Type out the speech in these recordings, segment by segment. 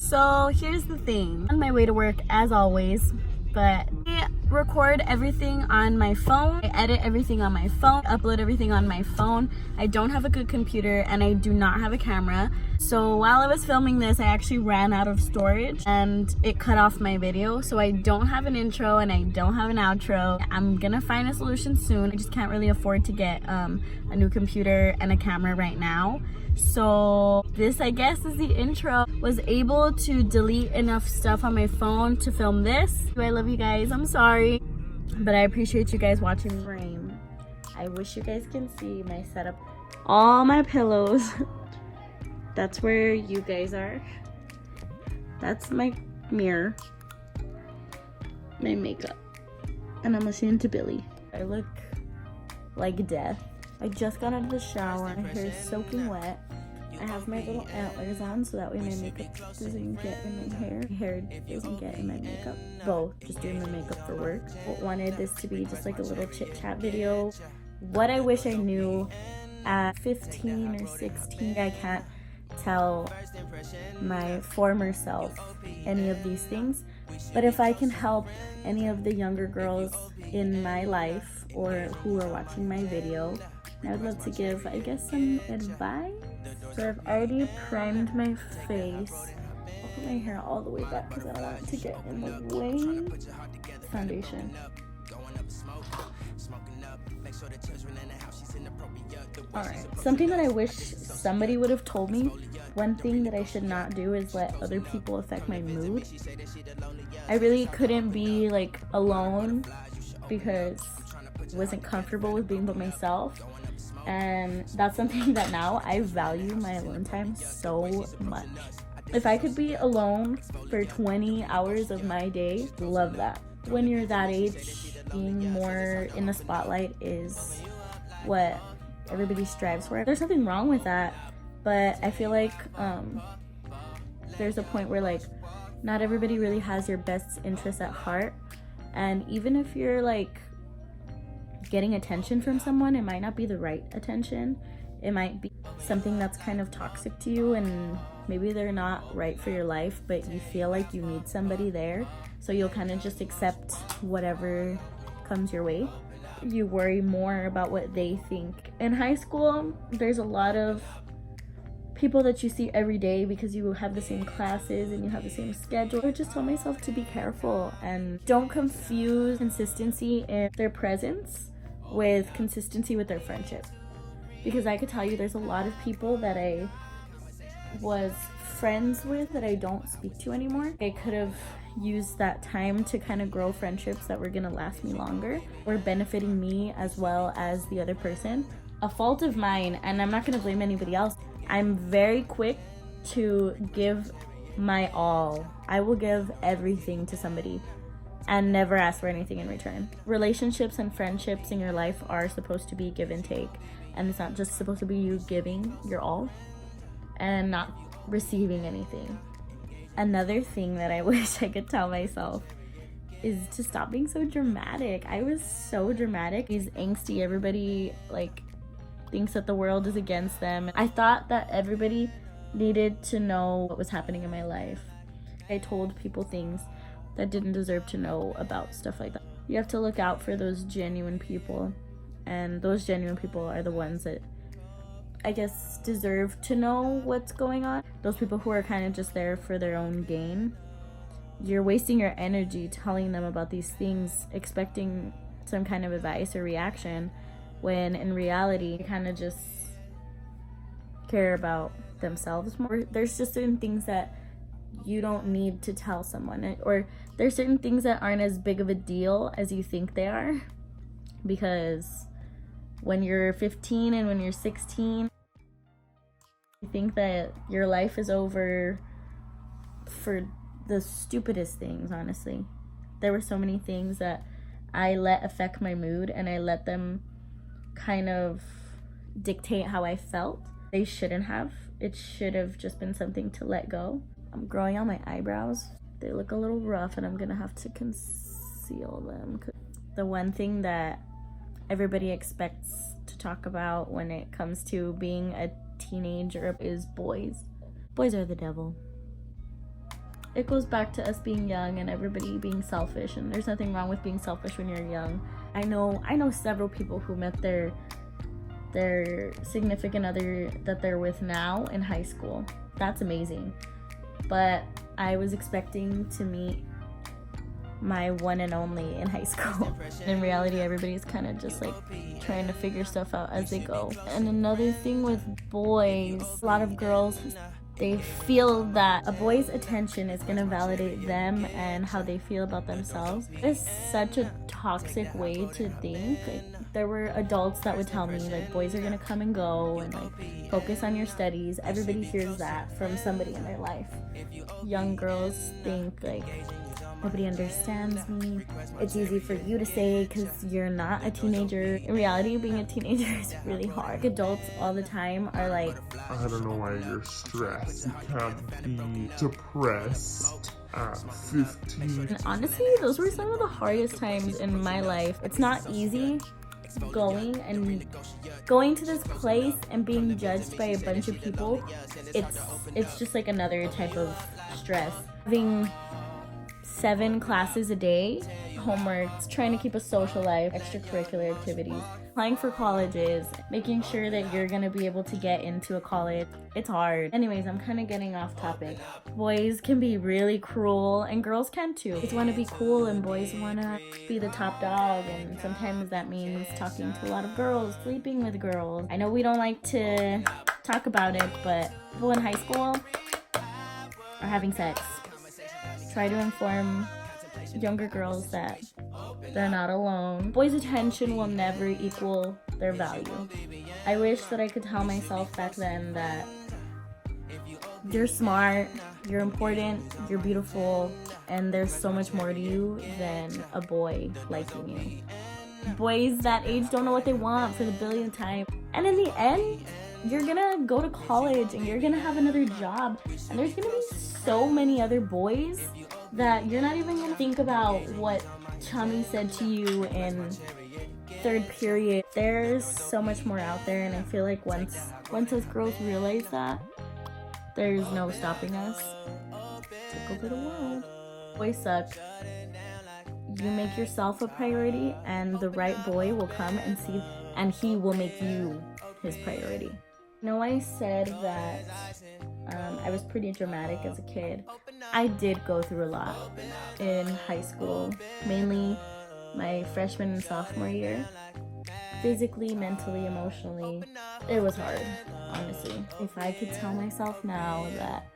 So here's the thing, on my way to work as always, but I record everything on my phone, I edit everything on my phone, upload everything on my phone. I don't have a good computer and I do not have a camera. So while I was filming this, I actually ran out of storage and it cut off my video. So I don't have an intro and I don't have an outro. I'm gonna find a solution soon. I just can't really afford to get a new computer and a camera right now. So this, I guess, is the intro. Was able to delete enough stuff on my phone to film this. I love you guys, I'm sorry, but I appreciate you guys watching the frame. I wish you guys can see my setup. All my pillows. That's where you guys are. That's my mirror. My makeup. And I'm listening to Billy. I look like death. I just got out of the shower. My hair is soaking wet. I have my little antlers on so that way my makeup doesn't get in my hair. My hair doesn't get in my makeup. Both, just doing my makeup for work. Wanted this to be just like a little chit chat video. What I wish I knew at 15 or 16. I can't tell my former self any of these things. But if I can help any of the younger girls in my life or who are watching my video, I would love to give, I guess, some advice. So I've already primed my face. I'll put my hair all the way back because I don't want it to get in the way. Foundation. Alright, something that I wish somebody would have told me, one thing that I should not do is let other people affect my mood. I really couldn't be like alone because I wasn't comfortable with being by myself. And that's something that now I value my alone time so much. If I could be alone for 20 hours of my day, love that. When you're that age, being more in the spotlight is what everybody strives for. There's nothing wrong with that, but I feel like there's a point where like not everybody really has your best interests at heart. And even if you're like getting attention from someone, it might not be the right attention. It might be something that's kind of toxic to you and maybe they're not right for your life, but you feel like you need somebody there, so you'll kind of just accept whatever comes your way. You worry more about what they think. In high school, there's a lot of people that you see every day because you have the same classes and you have the same schedule. I would just tell myself to be careful and don't confuse consistency in their presence with consistency with their friendship. Because I could tell you there's a lot of people that I was friends with that I don't speak to anymore. I could have used that time to kind of grow friendships that were gonna last me longer or benefiting me as well as the other person. A fault of mine, and I'm not gonna blame anybody else, I'm very quick to give my all. I will give everything to somebody and never ask for anything in return. Relationships and friendships in your life are supposed to be give and take, and it's not just supposed to be you giving your all and not receiving anything. Another thing that I wish I could tell myself is to stop being so dramatic. I was so dramatic. He's angsty. Everybody like thinks that the world is against them. I thought that everybody needed to know what was happening in my life. I told people things that didn't deserve to know about stuff like that. You have to look out for those genuine people, and those genuine people are the ones that I guess deserve to know what's going on. Those people who are kind of just there for their own gain, you're wasting your energy telling them about these things, expecting some kind of advice or reaction, when in reality, they kind of just care about themselves more. There's just certain things that you don't need to tell someone, or there's certain things that aren't as big of a deal as you think they are, because when you're 15 and when you're 16, you think that your life is over for the stupidest things. Honestly, there were so many things that I let affect my mood, and I let them kind of dictate how I felt. They shouldn't have. It should have just been something to let go. I'm growing out my eyebrows. They look a little rough and I'm gonna have to conceal them. The one thing that everybody expects to talk about when it comes to being a teenager is boys. Boys are the devil. it goes back to us being young and everybody being selfish, and there's nothing wrong with being selfish when you're young. I know several people who met their significant other that they're with now in high school. That's amazing. But I was expecting to meet my one and only in high school. In reality, everybody's kind of just like trying to figure stuff out as they go. And another thing with boys, a lot of girls, they feel that a boy's attention is going to validate them and how they feel about themselves. It's such a toxic way to think. Like, there were adults that would tell me, like, boys are going to come and go and, like, focus on your studies. Everybody hears that from somebody in their life. Young girls think, like, nobody understands me. It's easy for you to say because you're not a teenager. In reality, being a teenager is really hard. Adults all the time are like, I don't know why you're stressed. You can't be depressed at 15. And honestly, those were some of the hardest times in my life. It's not easy going to this place and being judged by a bunch of people. It's just like another type of stress. Having 7 classes a day, homeworks, trying to keep a social life, extracurricular activities, applying for colleges, making sure that you're gonna be able to get into a college. It's hard. Anyways, I'm kind of getting off topic. Boys can be really cruel and girls can too. Boys want to be cool and boys want to be the top dog, and sometimes that means talking to a lot of girls, sleeping with girls. I know we don't like to talk about it, but people in high school are having sex. Try to inform younger girls that they're not alone. Boys' attention will never equal their value. I wish that I could tell myself back then that you're smart, you're important, you're beautiful, and there's so much more to you than a boy liking you. Boys that age don't know what they want for the billionth time. And in the end, you're gonna go to college and you're gonna have another job, and there's gonna be so many other boys that you're not even gonna think about what Chummy said to you in 3rd period. There's so much more out there, and I feel like once us girls realize that, there's no stopping us. Take over the world. Boys suck. You make yourself a priority, and the right boy will come and see, and he will make you his priority. You know, I said that I was pretty dramatic as a kid. I did go through a lot in high school, mainly my freshman and sophomore year. Physically, mentally, emotionally, it was hard, honestly. If I could tell myself now that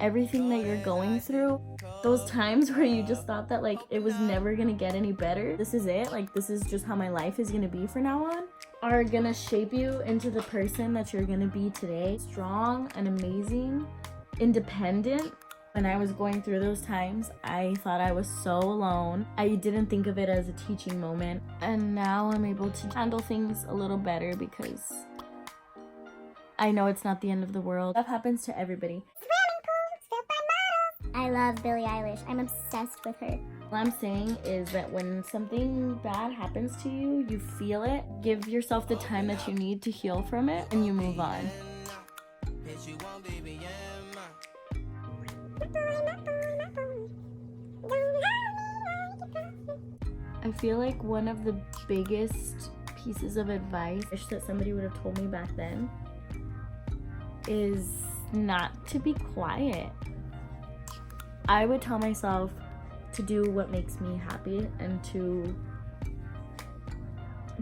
everything that you're going through, those times where you just thought that like it was never gonna get any better, this is it, like this is just how my life is gonna be from now on, are gonna shape you into the person that you're gonna be today. Strong and amazing, independent. When I was going through those times, I thought I was so alone. I didn't think of it as a teaching moment, and now I'm able to handle things a little better because I know it's not the end of the world. That happens to everybody. I love Billie Eilish. I'm obsessed with her. What I'm saying is that when something bad happens to you, you feel it, give yourself the time that you need to heal from it, and you move on. I feel like one of the biggest pieces of advice I wish that somebody would have told me back then is not to be quiet. I would tell myself to do what makes me happy and to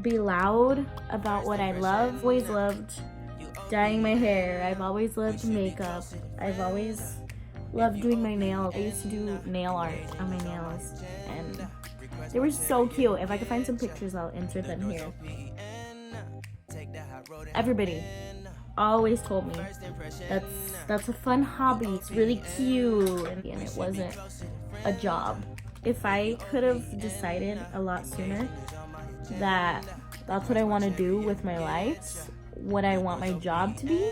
be loud about what I love. I've always loved dyeing my hair. I've always loved makeup. I've always loved doing my nails. I used to do nail art on my nails, and they were so cute. If I could find some pictures, I'll insert them here. Everybody always told me that's a fun hobby. It's really cute, and it wasn't a job. If I could have decided a lot sooner that that's what I want to do with my life, what I want my job to be,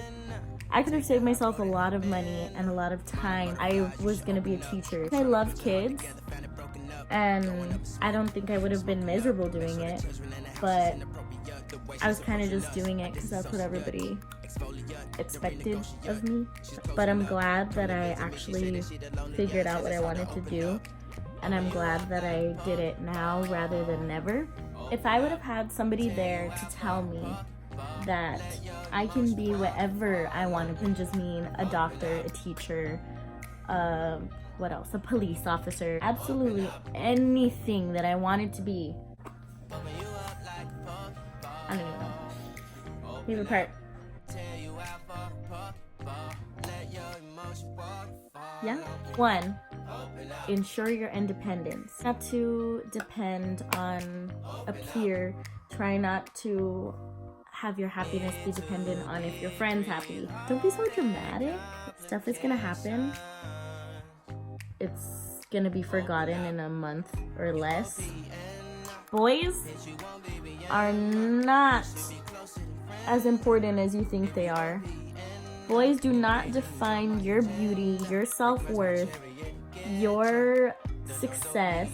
I could have saved myself a lot of money and a lot of time. I was gonna be a teacher. I love kids, and I don't think I would have been miserable doing it, but I was kind of just doing it because that's what everybody expected of me. But I'm glad that I actually figured out what I wanted to do, and I'm glad that I did it now rather than never. If I would have had somebody there to tell me that I can be whatever I want, it can just mean a doctor, a teacher, what else? A police officer, absolutely anything that I wanted to be. I don't even know. Favorite part. Yeah. 1, ensure your independence. Not to depend on a peer. Try not to have your happiness be dependent on if your friend's happy. Don't be so dramatic. Stuff is gonna happen. It's gonna be forgotten in a month or less. Boys are not as important as you think they are. Boys do not define your beauty, your self-worth, your success,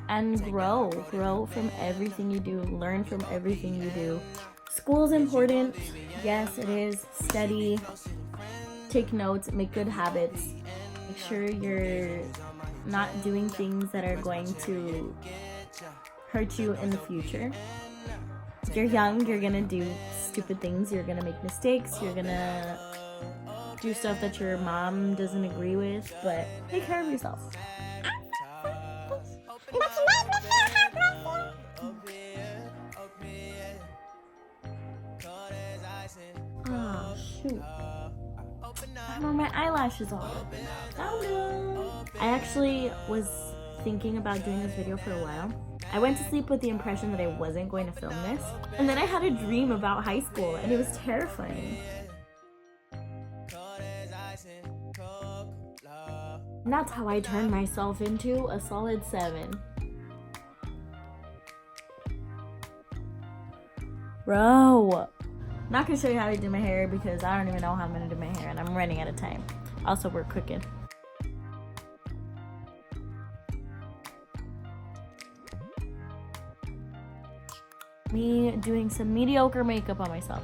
and grow from everything you do, learn from everything you do. School's important, yes it is. Study, take notes, make good habits, make sure you're not doing things that are going to hurt you in the future. If you're young, you're gonna do stupid things, you're gonna make mistakes, you're gonna do stuff that your mom doesn't agree with, but take care of yourself. Oh shoot, I have my eyelashes on. I actually was thinking about doing this video for a while. I went to sleep with the impression that I wasn't going to film this, and then I had a dream about high school, and it was terrifying. And that's how I turned myself into a solid 7. Bro, I'm not gonna show you how to do my hair because I don't even know how I'm gonna do my hair, and I'm running out of time. Also, we're cooking. Me doing some mediocre makeup on myself.